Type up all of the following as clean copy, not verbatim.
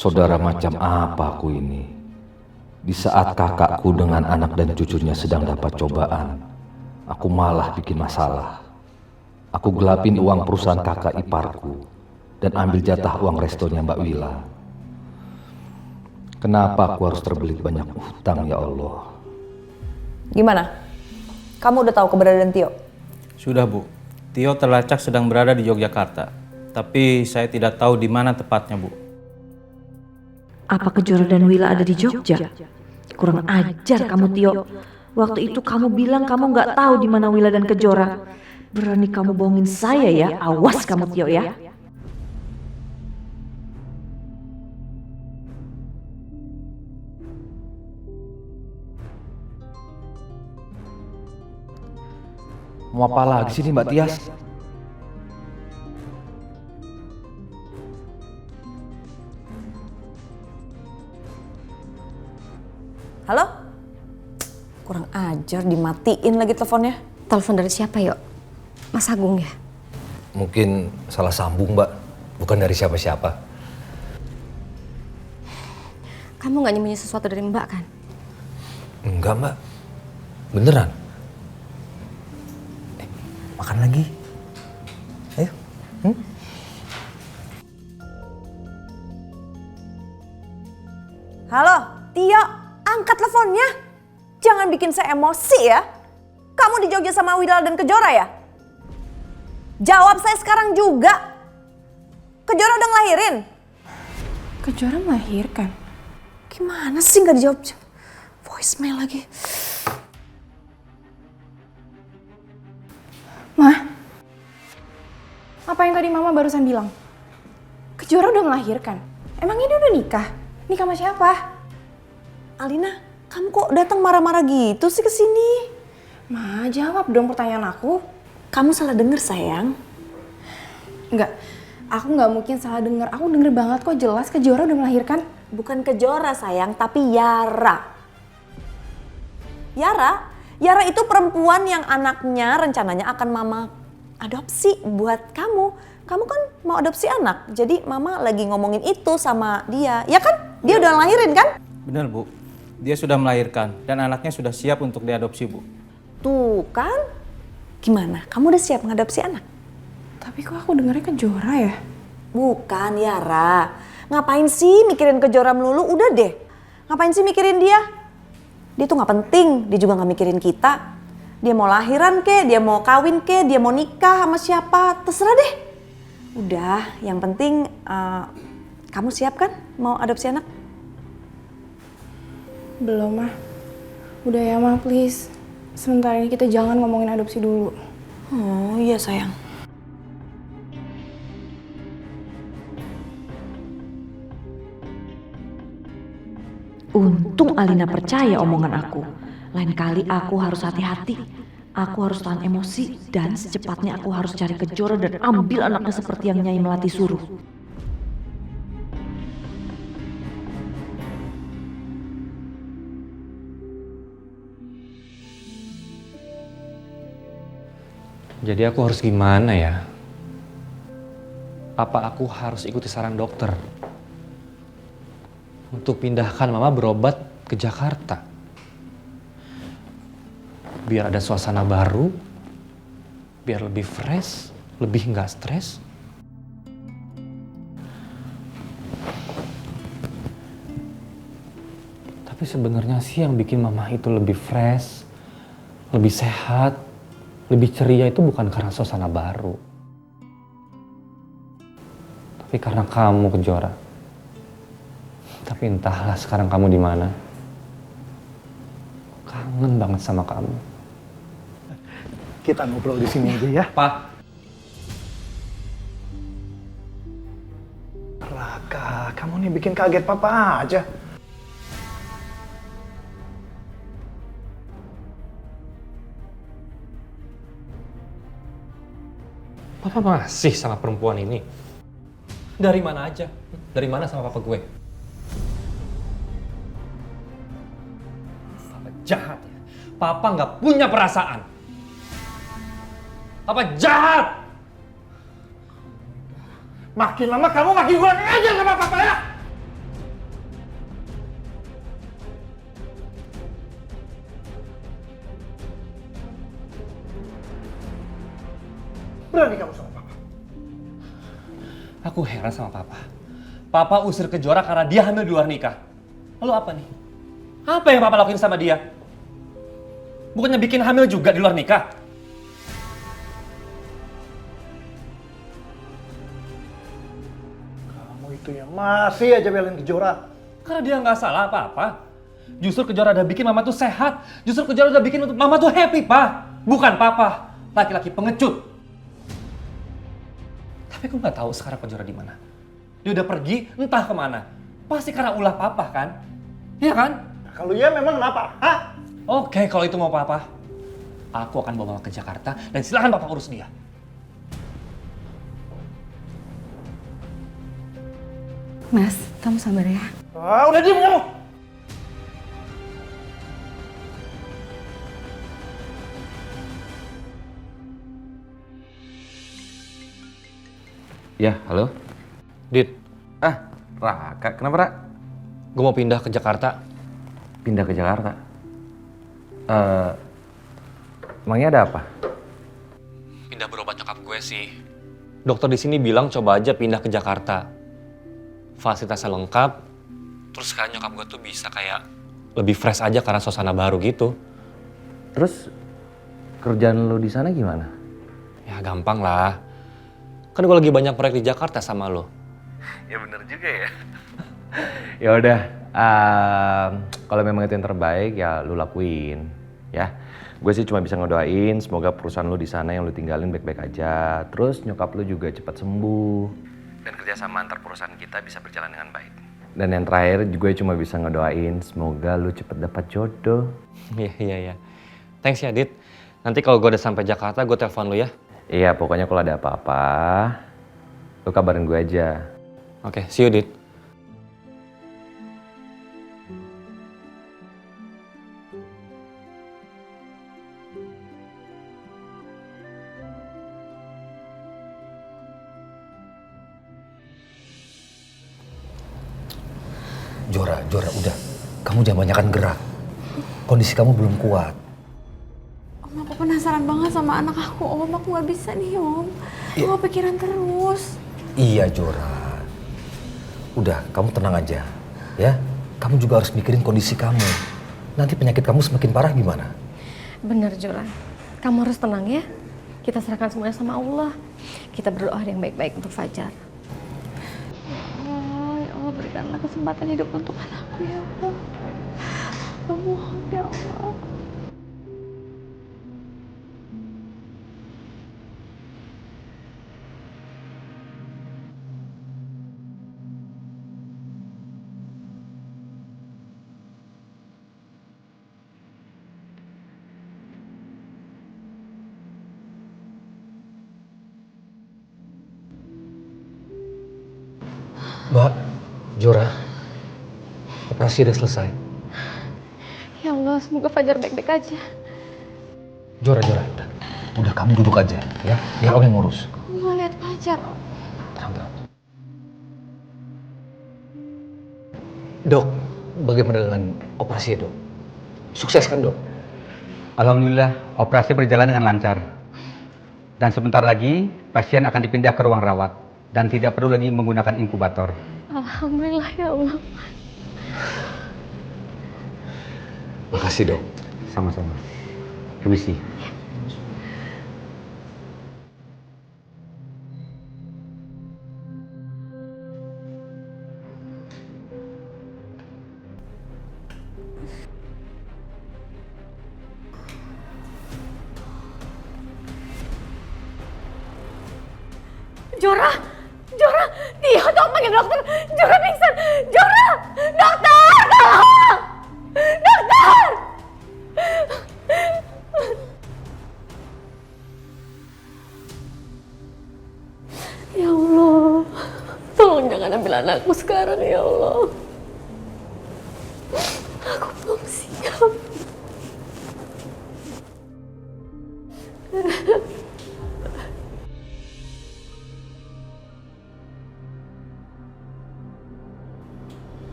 Saudara macam apa aku ini? Di saat kakakku dengan anak dan cucunya sedang dapat cobaan, aku malah bikin masalah. Aku gelapin uang perusahaan kakak iparku dan ambil jatah uang restonya Mbak Wila. Kenapa aku harus terbelit banyak utang, ya Allah? Gimana? Kamu udah tahu keberadaan Tio? Sudah, Bu. Tio terlacak sedang berada di Yogyakarta. Tapi saya tidak tahu di mana tepatnya, Bu. Apa Kejora dan Wila ada di Jogja? Kurang ajar kamu, Tio. Waktu itu kamu bilang kamu nggak tahu di mana Wila dan Kejora. Berani kamu bohongin saya ya? Awas kamu, Tio ya. Mau apa lagi sih Mbak Tias? Halo? Kurang ajar, dimatiin lagi teleponnya. Telepon dari siapa, Yok? Mas Agung ya? Mungkin salah sambung, Mbak. Bukan dari siapa-siapa. Kamu nggak nyembunyi sesuatu dari Mbak kan? Enggak, Mbak. Beneran. Makan lagi. Ayo. Halo, Tio, angkat teleponnya. Jangan bikin saya emosi ya. Kamu di Jogja sama Wila dan Kejora ya? Jawab saya sekarang juga. Kejora udah ngelahirin? Kejora melahirkan? Gimana sih nggak dijawab? Voicemail lagi. Mah, apa yang tadi Mama barusan bilang? Kejora udah melahirkan? Emangnya dia udah nikah? Nikah sama siapa? Alina, kamu kok datang marah-marah gitu sih ke sini? Ma, jawab dong pertanyaan aku. Kamu salah denger sayang. Enggak, aku nggak mungkin salah denger. Aku denger banget kok, jelas Kejora udah melahirkan. Bukan Kejora sayang, tapi Yara. Yara itu perempuan yang anaknya rencananya akan Mama adopsi buat kamu. Kamu kan mau adopsi anak, jadi Mama lagi ngomongin itu sama dia. Ya kan? Dia udah ngelahirin kan? Benar, Bu. Dia sudah melahirkan dan anaknya sudah siap untuk diadopsi, Bu. Tuh kan? Gimana? Kamu udah siap ngadopsi anak? Tapi kok aku dengernya Kejora ya? Bukan, Yara. Ngapain sih mikirin Kejora melulu? Udah deh. Ngapain sih mikirin dia? Dia tuh gak penting. Dia juga gak mikirin kita. Dia mau lahiran kek, dia mau kawin kek, dia mau nikah sama siapa. Terserah deh. Udah, yang penting kamu siap kan mau adopsi anak? Belum, Mah. Udah ya, Mah, please. Sementara ini kita jangan ngomongin adopsi dulu. Oh iya sayang. Untung Alina percaya omongan aku. Lain kali aku harus hati-hati. Aku harus tahan emosi dan secepatnya aku harus cari Kejora dan ambil anaknya seperti yang Nyai Melati suruh. Jadi aku harus gimana ya? Apa aku harus ikuti saran dokter untuk pindahkan Mama berobat ke Jakarta? Biar ada suasana baru, biar lebih fresh, lebih nggak stres. Tapi sebenarnya sih yang bikin Mama itu lebih fresh, lebih sehat, lebih ceria itu bukan karena suasana baru. Tapi karena kamu, Kejora. Tapi entahlah sekarang kamu di mana. Kangen banget sama kamu. Kita ngobrol di sini aja ya. Pak. Raka, kamu nih bikin kaget Papa aja. Papa masih sama perempuan ini? Dari mana aja? Dari mana sama papa gue? Papa jahat ya. Papa nggak punya perasaan. Papa jahat! Makin lama kamu makin kurang ajar sama Papa ya. Berani kamu sama papa? Aku heran sama papa. Papa usir Kejora karena dia hamil di luar nikah. Lalu apa nih? Apa yang papa lakuin sama dia? Bukannya bikin hamil juga di luar nikah? Kamu itu yang masih aja belain Kejora. Karena dia nggak salah apa-apa. Justru Kejora udah bikin mama tuh sehat. Justru Kejora udah bikin mama tuh happy, Pak. Bukan papa, laki-laki pengecut. Tapi aku nggak tahu sekarang Kejora di mana. Dia udah pergi, entah kemana. Pasti karena ulah papa kan? Iya kan? Kalau iya memang kenapa? Hah? Oke, kalau itu mau papa, aku akan bawa mama ke Jakarta dan silakan papa urus dia. Mas, kamu sabar ya. Ah, udah diem kamu. Ya, halo? Dit, Raka, kenapa Rak? gue mau pindah ke Jakarta. Pindah ke Jakarta? Emangnya ada apa? Pindah berobat nyokap gue sih. Dokter di sini bilang coba aja pindah ke Jakarta. Fasilitasnya lengkap. Terus sekarang nyokap gue tuh bisa kayak lebih fresh aja karena suasana baru gitu. Terus kerjaan lo di sana gimana? Ya gampang lah. Kan gue lagi banyak proyek di Jakarta sama lo. Ya bener juga ya. Ya udah, kalau memang itu yang terbaik ya lu lakuin, ya. Gue sih cuma bisa ngedoain semoga perusahaan lu di sana yang lu tinggalin baik-baik aja. Terus nyokap lu juga cepat sembuh dan kerjasama antar perusahaan kita bisa berjalan dengan baik. Dan yang terakhir gue cuma bisa ngedoain semoga lu cepet dapat jodoh. Iya. Thanks ya Dit. Nanti kalau gue udah sampai Jakarta gue telepon lu ya. Iya, pokoknya kalau ada apa-apa lu kabarin gue aja. Oke, see you Dit. Jora, udah. Kamu jangan banyakan gerak. Kondisi kamu belum kuat. Om, aku penasaran banget sama anak aku, Om. Aku nggak bisa nih, Om. Iya. Aku kepikiran terus. Iya, Jora. Udah, kamu tenang aja. Ya, kamu juga harus mikirin kondisi kamu. Nanti penyakit kamu semakin parah gimana? Bener, Jora. Kamu harus tenang ya. Kita serahkan semuanya sama Allah. Kita berdoa yang baik-baik untuk Fajar. Ya Allah, berikanlah kesempatan hidup untuk anakku, ya Allah. Aku mohon, ya Allah. Mbak, Jora, operasi udah selesai. Ya Allah, semoga Fajar baik-baik aja. Jora, udah kamu duduk aja, ya. Biar Om yang ngurus. Aku mau lihat Fajar, Om. Tenang. Dok, bagaimana dengan operasi dok? Sukses kan dok? Alhamdulillah, operasi berjalan dengan lancar. Dan sebentar lagi, pasien akan dipindah ke ruang rawat dan tidak perlu lagi menggunakan inkubator. Alhamdulillah ya Allah. Makasih dok. Sama-sama. Permisi. Jora, Tio, tolong panggil dokter. Jora pingsan. Jora, dokter, tolong. Dokter. Ya Allah, tolong jangan ambil anakku sekarang ya Allah. Aku belum siap.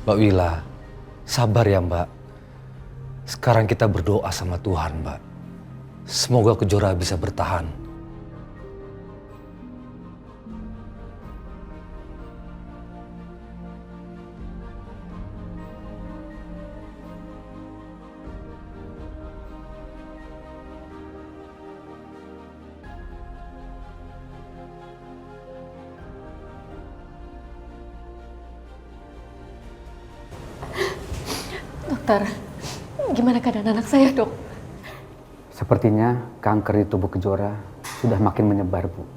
Mbak Wila, sabar ya Mbak. Sekarang kita berdoa sama Tuhan Mbak. Semoga Kejora bisa bertahan Dokter, gimana keadaan anak saya, Dok? Sepertinya kanker di tubuh Kejora sudah makin menyebar, Bu.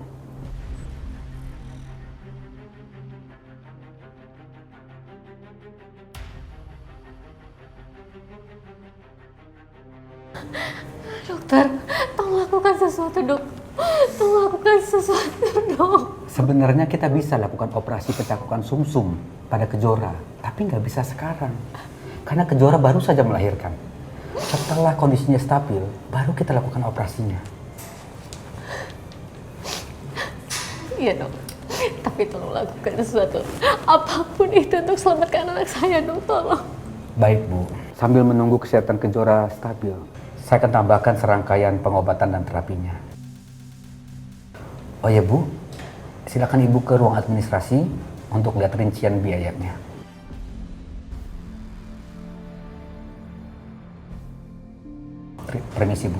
Dokter, tolong lakukan sesuatu, Dok. Tolong lakukan sesuatu, Dok. Sebenarnya kita bisa lakukan operasi pencakukan sumsum pada Kejora, tapi nggak bisa sekarang. Karena Kejora baru saja melahirkan. Setelah kondisinya stabil, baru kita lakukan operasinya. Iya, Dok. Tapi tolong lakukan sesuatu. Apapun itu untuk selamatkan anak saya, Dok. Tolong. Baik, Bu. Sambil menunggu kesehatan Kejora stabil, saya akan tambahkan serangkaian pengobatan dan terapinya. Oh ya, Bu. Silakan Ibu ke ruang administrasi untuk lihat rincian biayanya. Permisi, Bu.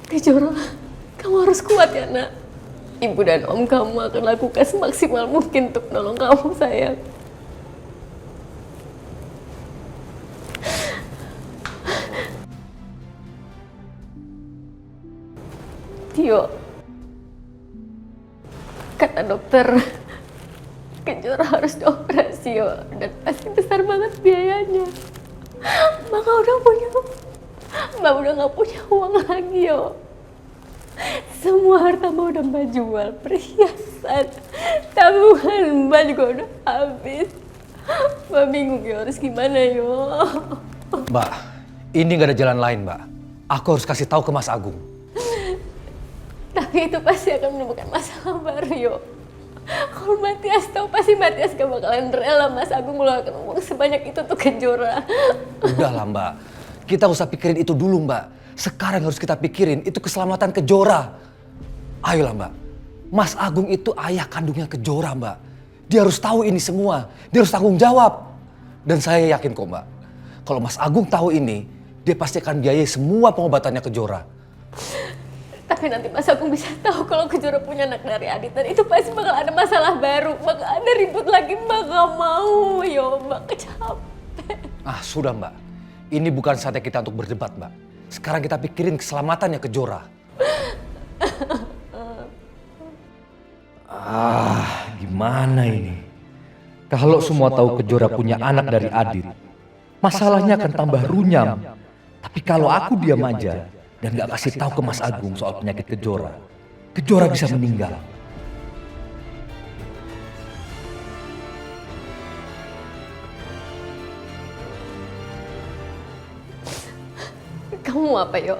Kejora, kamu harus kuat ya, Nak. Ibu dan Om kamu akan lakukan semaksimal mungkin untuk nolong kamu, sayang. Tio, kata dokter, Kejora harus dioperasi, yo, dan pasti besar banget biayanya. Mbak udah gak punya uang lagi, yo. Semua harta Mbak udah Mbak jual, perhiasan, tabungan Mbak juga udah habis. Mbak bingung ya harus gimana, yo. Mbak, ini nggak ada jalan lain, Mbak. Aku harus kasih tahu ke Mas Agung. Tapi itu pasti akan menemukan masalah baru, yo. Kalau Matias tahu, pasti Matias gak bakalan rela Mas Agung ngeluarkan uang sebanyak itu untuk Kejora. Udahlah, Mbak. Kita usah pikirin itu dulu, Mbak. Sekarang harus kita pikirin itu keselamatan Kejora. Ayolah, Mbak. Mas Agung itu ayah kandungnya Kejora, Mbak. Dia harus tahu ini semua. Dia harus tanggung jawab. Dan saya yakin kok, Mbak. Kalau Mas Agung tahu ini, dia pasti akan biayai semua pengobatannya Kejora. Tapi nanti Mas Agung bisa tahu kalau Kejora punya anak dari Adit, dan itu pasti bakal ada masalah baru, bakal ada ribut lagi. Mbak gak mau, yo. Mbak capek. Ah, sudah, Mbak. Ini bukan saatnya kita untuk berdebat, Mbak. Sekarang kita pikirin keselamatannya Kejora. Gimana ini? Kalau semua tahu Kejora punya anak dari Adit, masalahnya akan tambah runyam. Tapi kalau aku diam aja dan gak kasih tahu ke Mas Agung soal penyakit Kejora, Kejora bisa meninggal. Kamu apa, yo?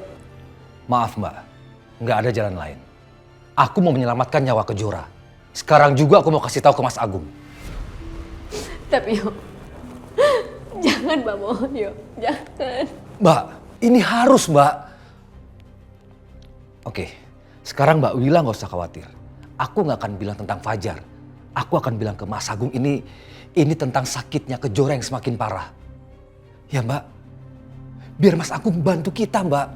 Maaf, Mbak. Nggak ada jalan lain. Aku mau menyelamatkan nyawa Kejora. Sekarang juga aku mau kasih tahu ke Mas Agung. Tapi, yo, jangan, Mbak, mohon, yo. Jangan. Mbak, ini harus, Mbak. Oke, sekarang Mbak Wila nggak usah khawatir. Aku nggak akan bilang tentang Fajar. Aku akan bilang ke Mas Agung ini tentang sakitnya Kejora yang semakin parah. Ya, Mbak. Biar Mas Agung bantu kita, Mbak.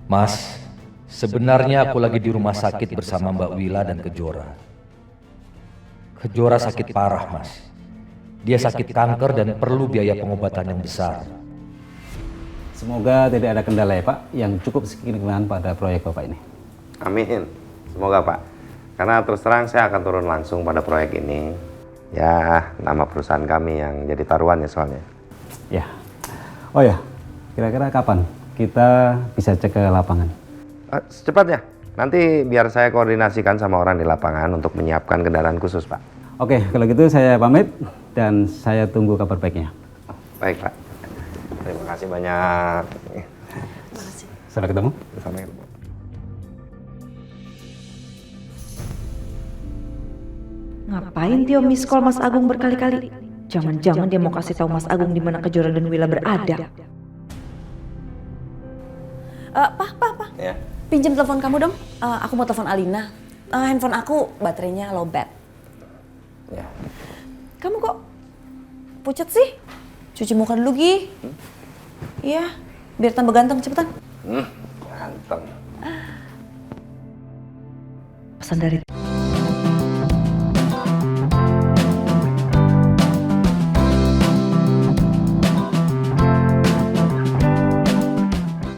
Mas, sebenarnya aku lagi di rumah sakit bersama Mbak Wila dan Kejora. Kejora sakit parah, Mas. Dia sakit kanker dan perlu biaya pengobatan yang besar. Semoga tidak ada kendala ya, Pak, yang cukup signifikan pada proyek Bapak ini. Amin. Semoga, Pak. Karena terus terang saya akan turun langsung pada proyek ini. Ya, nama perusahaan kami yang jadi taruhan ya soalnya. Ya. Oh ya, kira-kira kapan kita bisa cek ke lapangan? Secepatnya. Nanti biar saya koordinasikan sama orang di lapangan untuk menyiapkan kendaraan khusus, Pak. Oke, kalau gitu saya pamit dan saya tunggu kabar baiknya. Baik, Pak. Terima kasih banyak. Sampai ketemu. Sampai ketemu. Ngapain Tio miss call Mas Agung berkali-kali? Jangan-jangan dia mau kasih tahu Mas Agung di mana Kejora dan Wila berada. Pak. Ya. Pinjam telepon kamu dong. Aku mau telepon Alina. Handphone aku baterainya low bat. Ya. Kamu kok pucat sih? Cuci muka dulu, Gi. Iya, biar tambah ganteng, cepetan. Ganteng. Pesan dari